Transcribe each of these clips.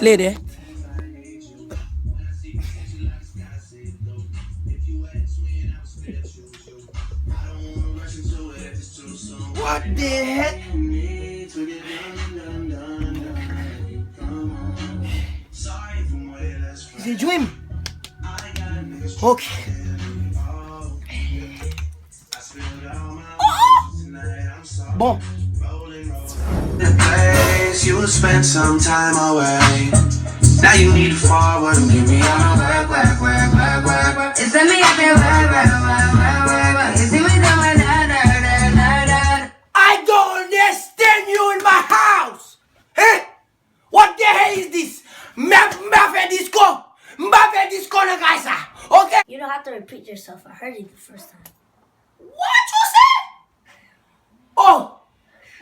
later. What the heck? Is it a dream? Okay. Bon. The place you spent some time away. Now you need to forward and give me all the work. It's me up there, work. You see me doing da. I don't understand you in my house. Eh? What the hell is this? Mbafe disco. Mbafe disco na kaisa. Okay? You don't have to repeat yourself. I heard it the first time. What you say? Oh,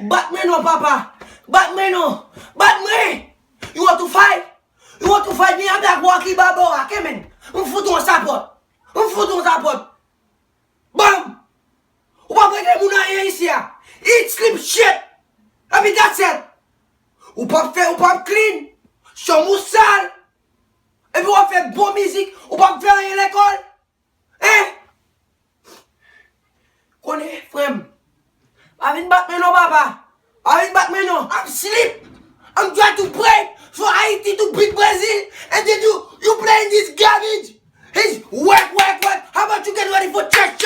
Batman no papa. Batman. You want to fight? You want to fight me? I'm like walkie babo. Kemen. Mfutu on support. Bam. Ou pas break les mouna ici. Eat, sleep, shit. I mean that's it. Ou pas clean. Chambre sale. Et puis on fait bonne musique. Ou pas faire rien à l'école. Hein? Connais, frère. Avec Batman no papa. Avec Batman no. I'm sleep. I'm trying to pray for Haiti to beat Brazil. And then you playing this garbage. It's work. How about you get ready for check?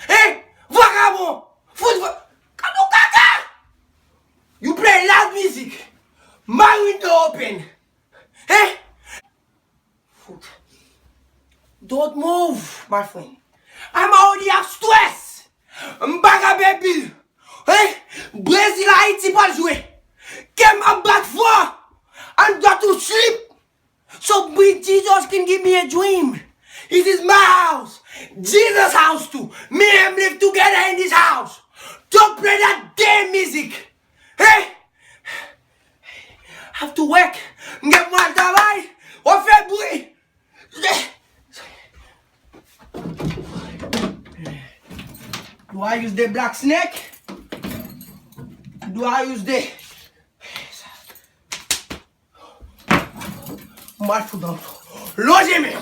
Hey, vagabond. Football. Kamu kaka. You play loud music. My window open. Hey. Foot. Don't move, my friend. I'm already have stress. Mbaga baby. Hey, Brazil Haiti pas jouer. Came back for. I'm got to sleep. So Jesus can give me a dream. It is my house. Jesus' house too. Me and him live together in this house. Don't play that damn music. Hey! Have to work. Get my travail. On fait bruit. Do I use the black snake? Do I use the... Mal fou dans l'eau. Logez-moi.